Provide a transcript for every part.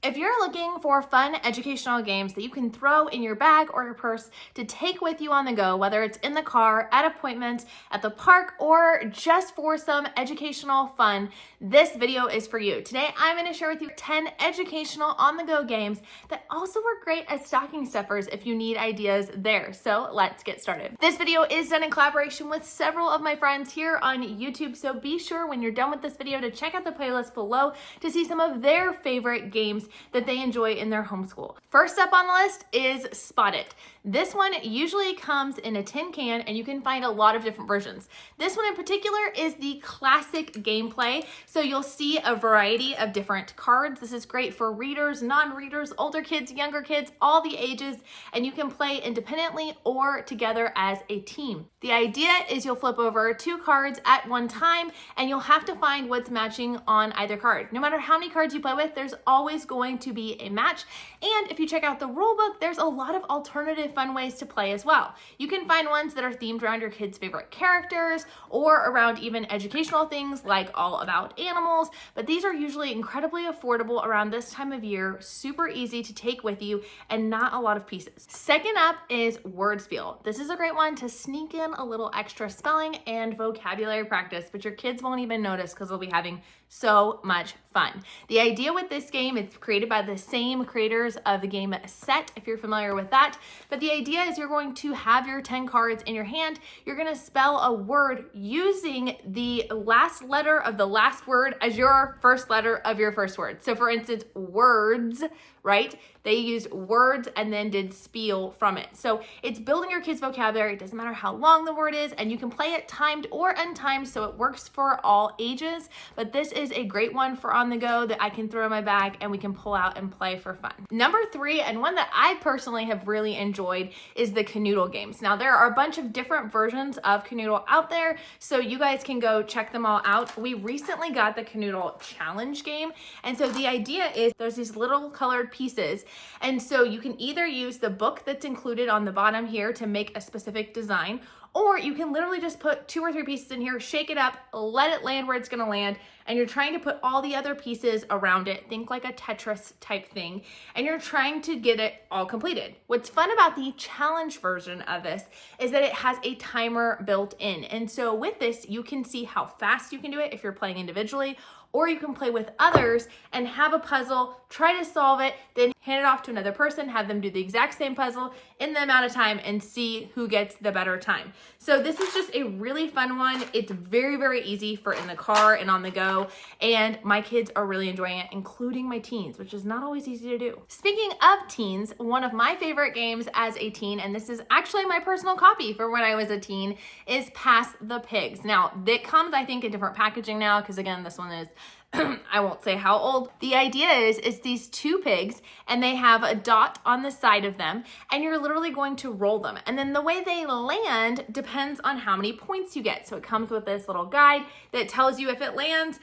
If you're looking for fun educational games that you can throw in your bag or your purse to take with you on the go, whether it's in the car, at appointments, at the park, or just for some educational fun, this video is for you. Today, I'm going to share with you 10 educational on-the-go games that also work great as stocking stuffers if you need ideas there. So let's get started. This video is done in collaboration with several of my friends here on YouTube, so be sure when you're done with this video to check out the playlist below to see some of their favorite games that they enjoy in their homeschool. First up on the list is Spot It. This one usually comes in a tin can and you can find a lot of different versions. This one in particular is the classic gameplay. So you'll see a variety of different cards. This is great for readers, non-readers, older kids, younger kids, all the ages, and you can play independently or together as a team. The idea is you'll flip over 2 cards at one time and you'll have to find what's matching on either card. No matter how many cards you play with, there's always going to be a match. And if you check out the rule book, there's a lot of alternative fun ways to play as well. You can find ones that are themed around your kids' favorite characters or around even educational things like All About Animals, but these are usually incredibly affordable around this time of year, super easy to take with you, and not a lot of pieces. Second up is Word Spiel. This is a great one to sneak in a little extra spelling and vocabulary practice, but your kids won't even notice because they'll be having so much fun. The idea with this game, it's created by the same creators of the game Set, if you're familiar with that. But the idea is you're going to have your 10 cards in your hand. You're going to spell a word using the last letter of the last word as your first letter of your first word. So for instance, words, right? They used words and then did spiel from it. So it's building your kids' vocabulary. It doesn't matter how long the word is, and you can play it timed or untimed, so it works for all ages. But this is a great one for on the go that I can throw in my bag and we can pull out and play for fun. Number 3, and one that I personally have really enjoyed, is the Canoodle games. Now there are a bunch of different versions of Canoodle out there, so you guys can go check them all out. We recently got the Canoodle challenge game, and so the idea is there's these little colored pieces, and so you can either use the book that's included on the bottom here to make a specific design, or you can literally just put 2 or 3 pieces in here, shake it up, let it land where it's gonna land, and you're trying to put all the other pieces around it, think like a Tetris type thing, and you're trying to get it all completed. What's fun about the challenge version of this is that it has a timer built in, and so with this, you can see how fast you can do it if you're playing individually, or you can play with others and have a puzzle, try to solve it, then hand it off to another person, have them do the exact same puzzle in the amount of time and see who gets the better time. So this is just a really fun one. It's very, very easy for in the car and on the go, and my kids are really enjoying it, including my teens, which is not always easy to do. Speaking of teens, one of my favorite games as a teen, and this is actually my personal copy for when I was a teen, is Pass the Pigs. Now, it comes, I think, in different packaging now, because again, this one is I won't say how old. The idea is it's these 2 pigs and they have a dot on the side of them, and you're literally going to roll them. And then the way they land depends on how many points you get. So it comes with this little guide that tells you if it lands,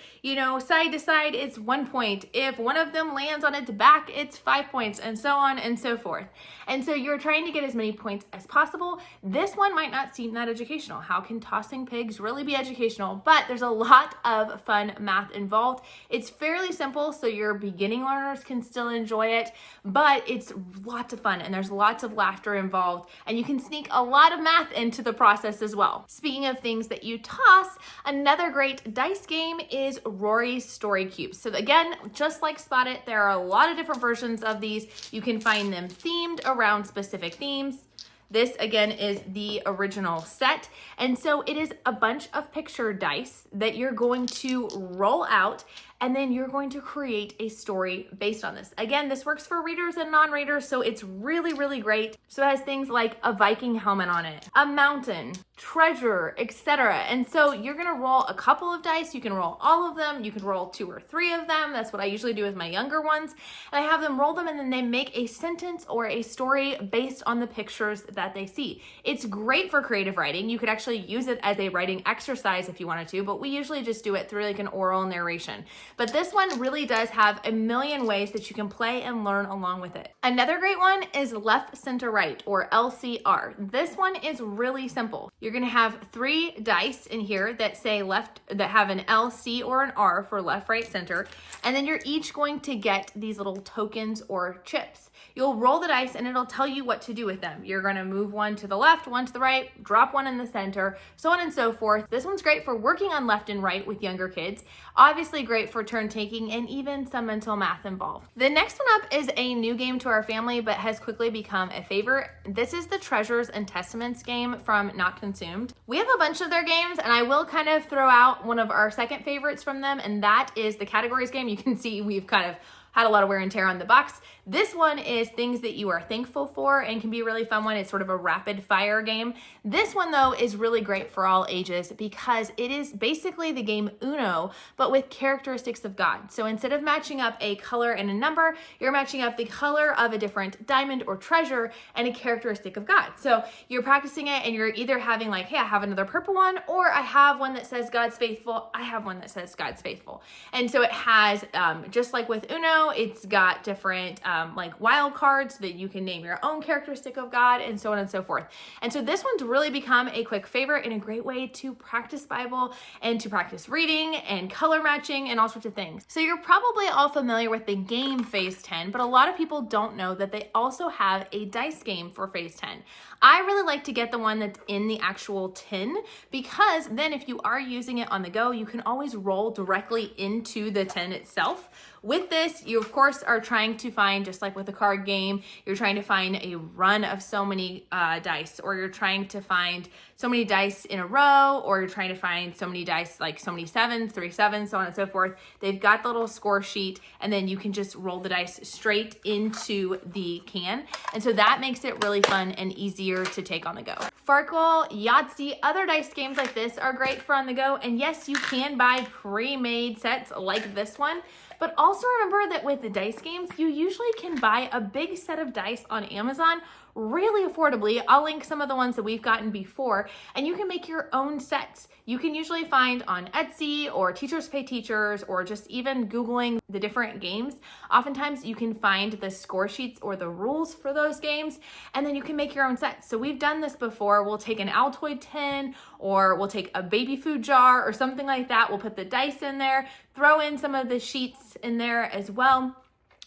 side to side, it's 1 point. If one of them lands on its back, it's 5 points, and so on and so forth. And so you're trying to get as many points as possible. This one might not seem that educational. How can tossing pigs really be educational? But there's a lot of fun math involved. It's fairly simple, so your beginning learners can still enjoy it, but it's lots of fun and there's lots of laughter involved, and you can sneak a lot of math into the process as well. Speaking of things that you toss, another great dice game is Rory's Story Cubes. So again, just like Spot It, there are a lot of different versions of these. You can find them themed around specific themes. This again is the original set. And so it is a bunch of picture dice that you're going to roll out, and then you're going to create a story based on this. Again, this works for readers and non-readers, so it's really, really great. So it has things like a Viking helmet on it, a mountain, treasure, etc. And so you're gonna roll a couple of dice. You can roll all of them. You can roll 2 or 3 of them. That's what I usually do with my younger ones. And I have them roll them, and then they make a sentence or a story based on the pictures that they see. It's great for creative writing. You could actually use it as a writing exercise if you wanted to, but we usually just do it through like an oral narration. but this one really does have a million ways that you can play and learn along with it. Another great one is left, center, right, or LCR. This one is really simple. You're gonna have 3 dice in here that say left, that have an L, C, or an R for left, right, center, and then you're each going to get these little tokens or chips. You'll roll the dice and it'll tell you what to do with them. You're gonna move one to the left, one to the right, drop one in the center, so on and so forth. This one's great for working on left and right with younger kids. Obviously great for turn taking and even some mental math involved. The next one up is a new game to our family, but has quickly become a favorite. This is the Treasures and Testaments game from Not Consumed. We have a bunch of their games, and I will kind of throw out one of our second favorites from them, and that is the categories game. You can see we've kind of had a lot of wear and tear on the box. This one is things that you are thankful for and can be a really fun one. It's sort of a rapid fire game. This one though is really great for all ages because it is basically the game Uno, but with characteristics of God. So instead of matching up a color and a number, you're matching up the color of a different diamond or treasure and a characteristic of God. So you're practicing it and you're either having like, hey, I have another purple one, or I have one that says God's faithful. I have one that says God's faithful. And so it has, just like with Uno, it's got different like wild cards so that you can name your own characteristic of God and so on and so forth. And so this one's really become a quick favorite and a great way to practice Bible and to practice reading and color matching and all sorts of things. So you're probably all familiar with the game Phase 10, but a lot of people don't know that they also have a dice game for Phase 10. I really like to get the one that's in the actual tin because then if you are using it on the go, you can always roll directly into the tin itself. With this, you of course are trying to find, just like with a card game, you're trying to find a run of so many dice, or you're trying to find so many dice in a row, or you're trying to find so many dice, like so many sevens, 3 sevens, so on and so forth. They've got the little score sheet, and then you can just roll the dice straight into the can. And so that makes it really fun and easier to take on the go. Farkle, Yahtzee, other dice games like this are great for on the go. And yes, you can buy pre-made sets like this one. But also remember that with the dice games, you usually can buy a big set of dice on Amazon really affordably. I'll link some of the ones that we've gotten before, and you can make your own sets. You can usually find on Etsy or Teachers Pay Teachers, or just even Googling the different games. Oftentimes you can find the score sheets or the rules for those games, and then you can make your own sets. So we've done this before. We'll take an Altoid tin, or we'll take a baby food jar or something like that. We'll put the dice in there, throw in some of the sheets in there as well,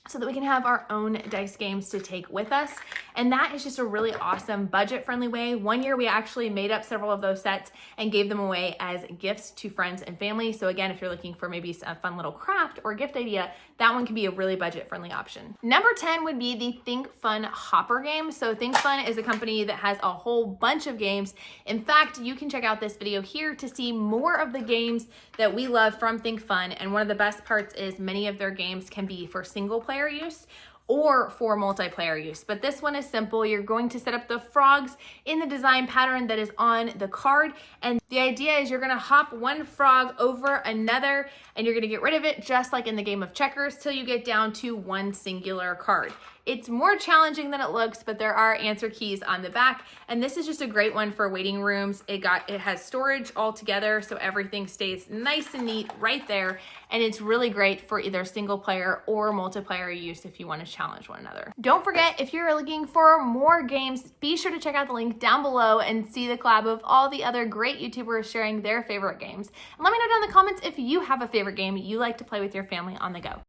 so that we can have our own dice games to take with us. And that is just a really awesome budget-friendly way. One year we actually made up several of those sets and gave them away as gifts to friends and family. So again, if you're looking for maybe a fun little craft or gift idea, that one can be a really budget-friendly option. Number 10 would be the Think Fun Hopper game. So Think Fun is a company that has a whole bunch of games. In fact, you can check out this video here to see more of the games that we love from Think Fun. And one of the best parts is many of their games can be for single player use or for multiplayer use. But this one is simple. You're going to set up the frogs in the design pattern that is on the card. And the idea is you're gonna hop one frog over another and you're gonna get rid of it just like in the game of checkers till you get down to one singular card. It's more challenging than it looks, but there are answer keys on the back. And this is just a great one for waiting rooms. It has storage all together, so everything stays nice and neat right there. And it's really great for either single player or multiplayer use if you want to challenge one another. Don't forget, if you're looking for more games, be sure to check out the link down below and see the collab of all the other great YouTubers sharing their favorite games. And let me know down in the comments if you have a favorite game you like to play with your family on the go.